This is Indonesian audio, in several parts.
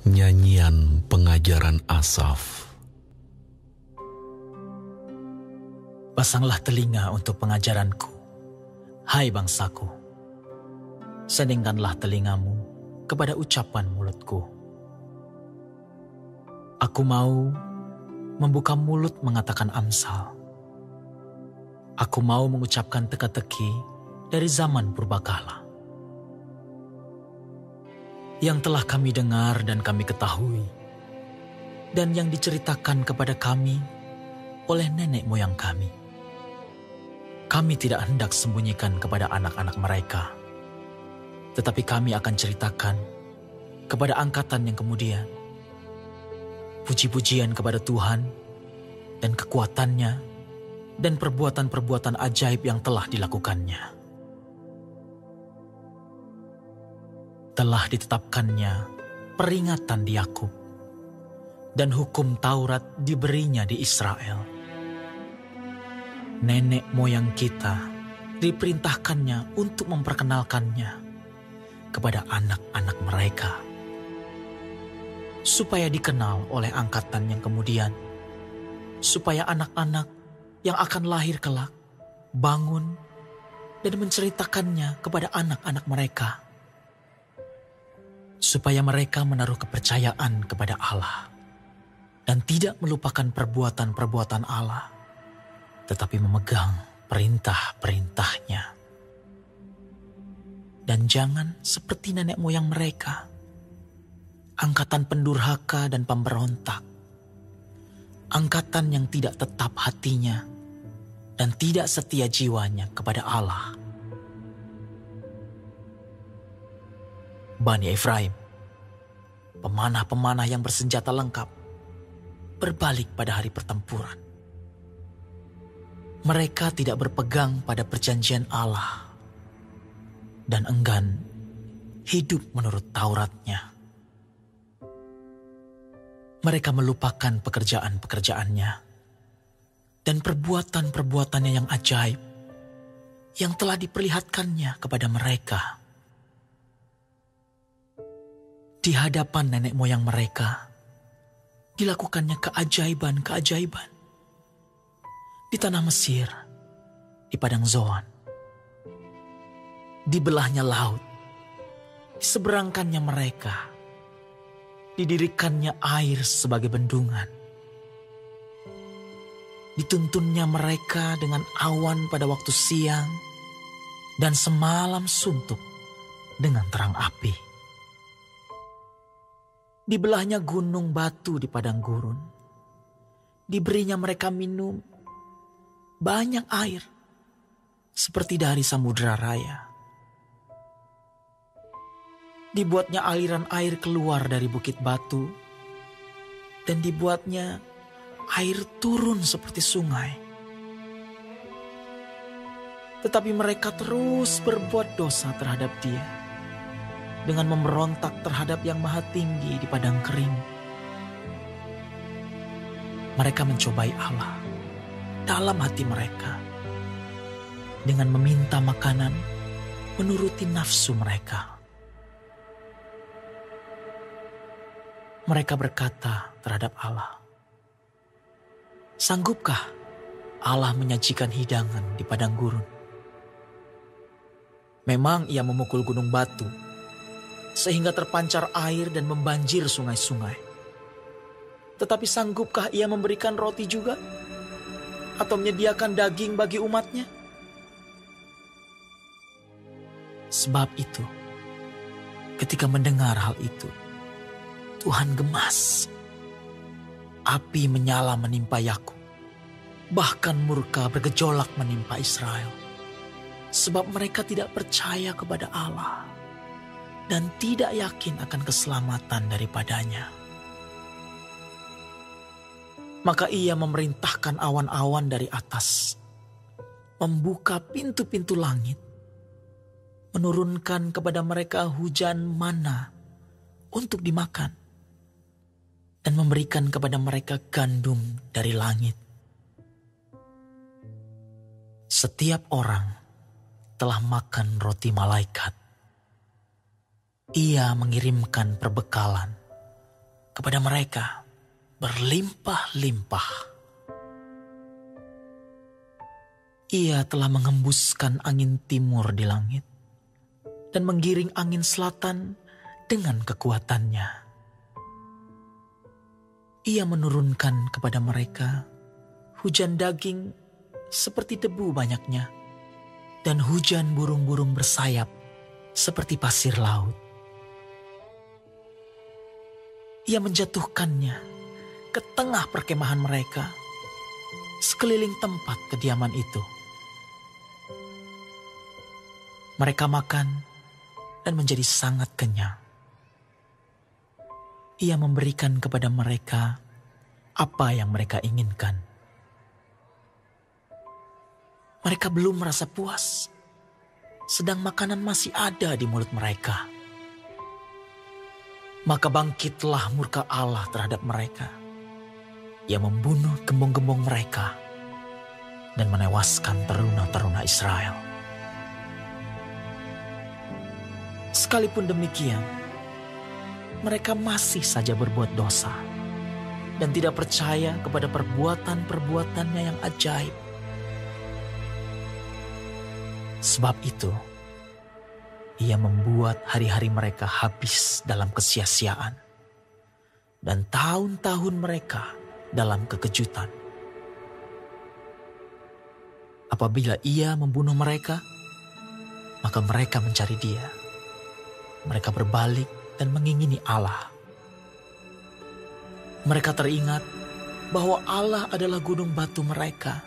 Nyanyian pengajaran Asaf. Pasanglah telinga untuk pengajaranku, hai bangsaku. Seningkanlah telingamu kepada ucapan mulutku. Aku mau membuka mulut mengatakan amsal. Aku mau mengucapkan teka-teki dari zaman purbakala. Yang telah kami dengar dan kami ketahui, dan yang diceritakan kepada kami oleh nenek moyang kami. Kami tidak hendak sembunyikan kepada anak-anak mereka, tetapi kami akan ceritakan kepada angkatan yang kemudian. Puji-pujian kepada Tuhan dan kekuatannya dan perbuatan-perbuatan ajaib yang telah dilakukannya. Telah ditetapkannya peringatan di Yakub, dan hukum Taurat diberinya di Israel. Nenek moyang kita diperintahkannya untuk memperkenalkannya kepada anak-anak mereka, supaya dikenal oleh angkatan yang kemudian, supaya anak-anak yang akan lahir kelak bangun dan menceritakannya kepada anak-anak mereka, supaya mereka menaruh kepercayaan kepada Allah dan tidak melupakan perbuatan-perbuatan Allah, tetapi memegang perintah-perintahnya. Dan jangan seperti nenek moyang mereka, angkatan pendurhaka dan pemberontak, angkatan yang tidak tetap hatinya dan tidak setia jiwanya kepada Allah. Bani Efraim, pemanah-pemanah yang bersenjata lengkap, berbalik pada hari pertempuran. Mereka tidak berpegang pada perjanjian Allah dan enggan hidup menurut Tauratnya. Mereka melupakan pekerjaan-pekerjaannya dan perbuatan-perbuatannya yang ajaib yang telah diperlihatkannya kepada mereka. Di hadapan nenek moyang mereka, dilakukannya keajaiban-keajaiban. Di tanah Mesir, di padang Zoan, dibelahnya laut, diseberangkannya mereka, didirikannya air sebagai bendungan. Dituntunnya mereka dengan awan pada waktu siang dan semalam suntuk dengan terang api. Dibelahnya gunung batu di padang gurun. Diberinya mereka minum banyak air, seperti dari samudera raya. Dibuatnya aliran air keluar dari bukit batu, dan dibuatnya air turun seperti sungai. Tetapi mereka terus berbuat dosa terhadap Dia, dengan memberontak terhadap Yang Maha Tinggi di padang kering. Mereka mencobai Allah dalam hati mereka dengan meminta makanan menuruti nafsu mereka. Mereka berkata terhadap Allah, "Sanggupkah Allah menyajikan hidangan di padang gurun? Memang Ia memukul gunung batu sehingga terpancar air dan membanjir sungai-sungai. Tetapi sanggupkah Ia memberikan roti juga? Atau menyediakan daging bagi umatnya?" Sebab itu, ketika mendengar hal itu, Tuhan gemas. Api menyala menimpa Yakub, bahkan murka bergejolak menimpa Israel. Sebab mereka tidak percaya kepada Allah dan tidak yakin akan keselamatan daripadanya. Maka Ia memerintahkan awan-awan dari atas, membuka pintu-pintu langit, menurunkan kepada mereka hujan mana untuk dimakan, dan memberikan kepada mereka gandum dari langit. Setiap orang telah makan roti malaikat. Ia mengirimkan perbekalan kepada mereka berlimpah-limpah. Ia telah mengembuskan angin timur di langit dan menggiring angin selatan dengan kekuatannya. Ia menurunkan kepada mereka hujan daging seperti debu banyaknya dan hujan burung-burung bersayap seperti pasir laut. Ia menjatuhkannya ke tengah perkemahan mereka, sekeliling tempat kediaman itu. Mereka makan dan menjadi sangat kenyang. Ia memberikan kepada mereka apa yang mereka inginkan. Mereka belum merasa puas, sedang makanan masih ada di mulut mereka. Maka bangkitlah murka Allah terhadap mereka. Ia membunuh gembong-gembong mereka dan menewaskan teruna-teruna Israel. Sekalipun demikian, mereka masih saja berbuat dosa dan tidak percaya kepada perbuatan-perbuatannya yang ajaib. Sebab itu, ia membuat hari-hari mereka habis dalam kesia-siaan dan tahun-tahun mereka dalam kekejutan. Apabila ia membunuh mereka, maka mereka mencari dia. Mereka berbalik dan mengingini Allah. Mereka teringat bahwa Allah adalah gunung batu mereka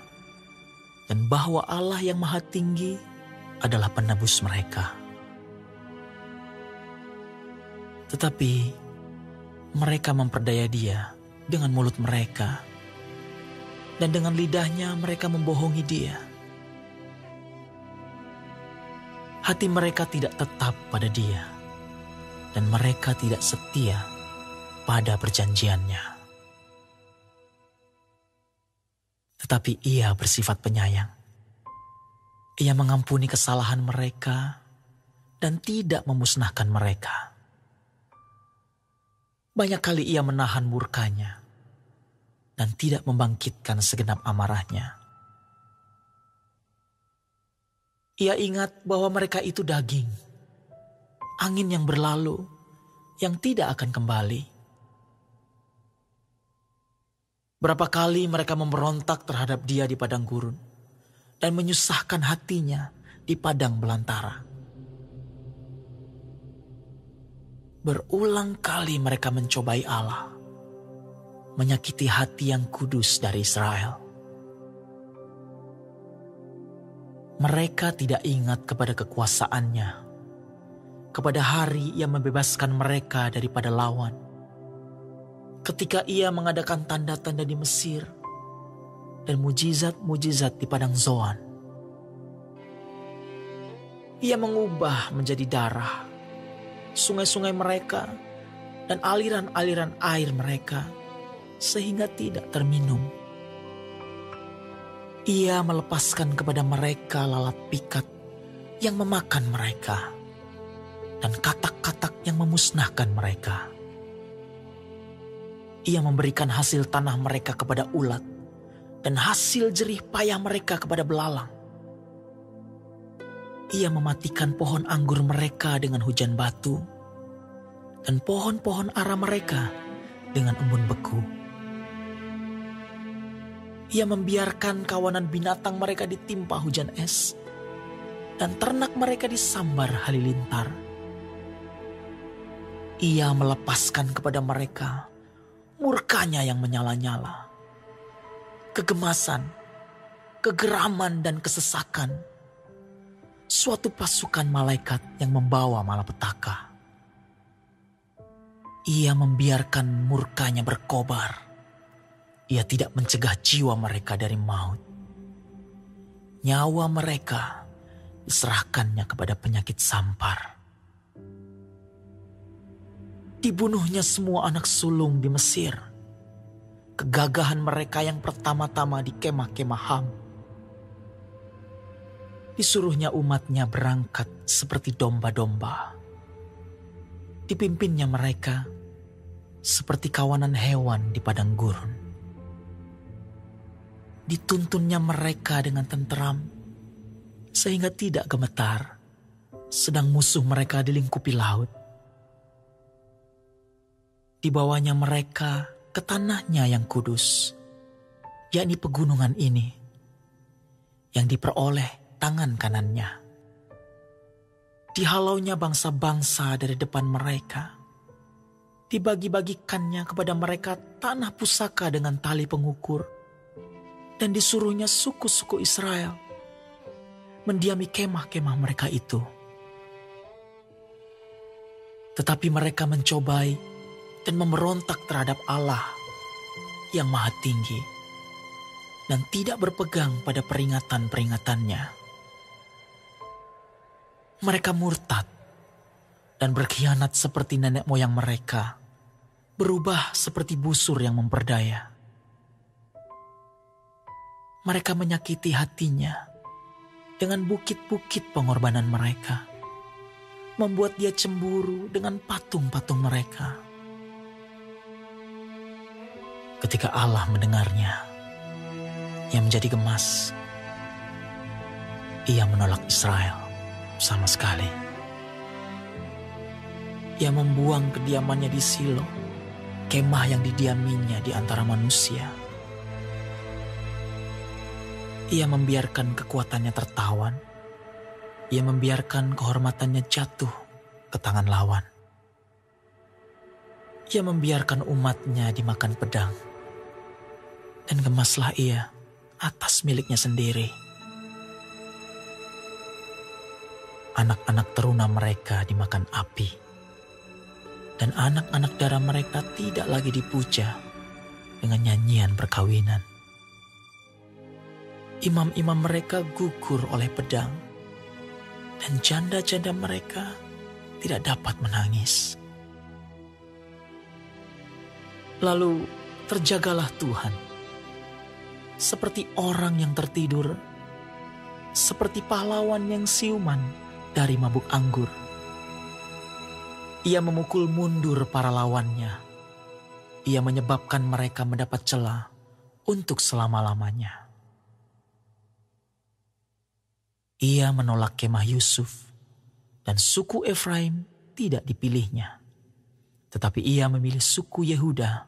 dan bahwa Allah yang Maha Tinggi adalah penebus mereka. Tetapi mereka memperdaya dia dengan mulut mereka dan dengan lidahnya mereka membohongi dia. Hati mereka tidak tetap pada dia dan mereka tidak setia pada perjanjiannya. Tetapi ia bersifat penyayang. Ia mengampuni kesalahan mereka dan tidak memusnahkan mereka. Banyak kali ia menahan murkanya dan tidak membangkitkan segenap amarahnya. Ia ingat bahwa mereka itu daging, angin yang berlalu, yang tidak akan kembali. Berapa kali mereka memberontak terhadap dia di padang gurun dan menyusahkan hatinya di padang belantara. Berulang kali mereka mencobai Allah, menyakiti hati yang kudus dari Israel. Mereka tidak ingat kepada kekuasaannya, kepada hari ia membebaskan mereka daripada lawan. Ketika ia mengadakan tanda-tanda di Mesir dan mujizat-mujizat di padang Zoan. Ia mengubah menjadi darah sungai-sungai mereka dan aliran-aliran air mereka sehingga tidak terminum. Ia melepaskan kepada mereka lalat pikat yang memakan mereka dan katak-katak yang memusnahkan mereka. Ia memberikan hasil tanah mereka kepada ulat dan hasil jerih payah mereka kepada belalang. Ia mematikan pohon anggur mereka dengan hujan batu dan pohon-pohon ara mereka dengan embun beku. Ia membiarkan kawanan binatang mereka ditimpa hujan es dan ternak mereka disambar halilintar. Ia melepaskan kepada mereka murkanya yang menyala-nyala, kegemasan, kegeraman dan kesesakan, suatu pasukan malaikat yang membawa malapetaka. Ia membiarkan murkanya berkobar. Ia tidak mencegah jiwa mereka dari maut. Nyawa mereka diserahkannya kepada penyakit sampar. Dibunuhnya semua anak sulung di Mesir. Kegagahan mereka yang pertama-tama di kemah-kemah Ham. Disuruhnya umatnya berangkat seperti domba-domba. Dipimpinnya mereka seperti kawanan hewan di padang gurun. Dituntunnya mereka dengan tenteram, sehingga tidak gemetar, sedang musuh mereka dilingkupi laut. Dibawanya mereka ke tanahnya yang kudus, yakni pegunungan ini, yang diperoleh tangan kanannya. Dihalaunya bangsa-bangsa dari depan mereka, dibagi-bagikannya kepada mereka tanah pusaka dengan tali pengukur, dan disuruhnya suku-suku Israel mendiami kemah-kemah mereka itu. Tetapi mereka mencobai dan memberontak terhadap Allah yang Maha Tinggi dan tidak berpegang pada peringatan-peringatannya. Mereka murtad dan berkhianat seperti nenek moyang mereka, berubah seperti busur yang memperdaya. Mereka menyakiti hatinya dengan bukit-bukit pengorbanan mereka, membuat dia cemburu dengan patung-patung mereka. Ketika Allah mendengarnya, ia menjadi gemas. Ia menolak Israel sama sekali. Ia membuang kediamannya di Silo, kemah yang didiaminya di antara manusia. Ia membiarkan kekuatannya tertawan. Ia membiarkan kehormatannya jatuh ke tangan lawan. Ia membiarkan umatnya dimakan pedang. Dan gemaslah ia atas miliknya sendiri. Anak-anak teruna mereka dimakan api. Dan anak-anak darah mereka tidak lagi dipuja dengan nyanyian perkawinan. Imam-imam mereka gugur oleh pedang, dan janda-janda mereka tidak dapat menangis. Lalu terjagalah Tuhan, seperti orang yang tertidur, seperti pahlawan yang siuman dari mabuk anggur. Ia memukul mundur para lawannya. Ia menyebabkan mereka mendapat celah untuk selama-lamanya. Ia menolak kemah Yusuf, dan suku Efraim tidak dipilihnya. Tetapi ia memilih suku Yehuda,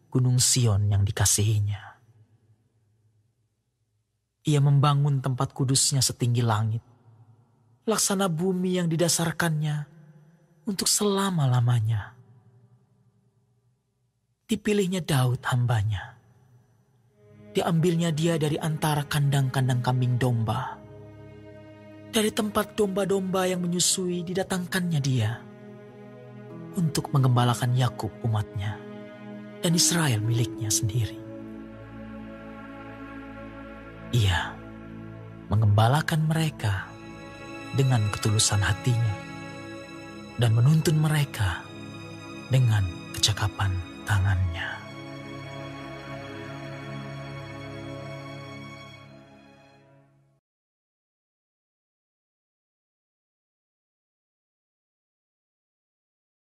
Gunung Sion yang dikasihinya. Ia membangun tempat kudusnya setinggi langit, laksana bumi yang didasarkannya untuk selama-lamanya. Dipilihnya Daud hambanya. Diambilnya dia dari antara kandang-kandang kambing domba. Dari tempat domba-domba yang menyusui didatangkannya dia untuk menggembalakan Yakub umatnya dan Israel miliknya sendiri. Ia menggembalakan mereka dengan ketulusan hatinya dan menuntun mereka dengan kecakapan tangannya.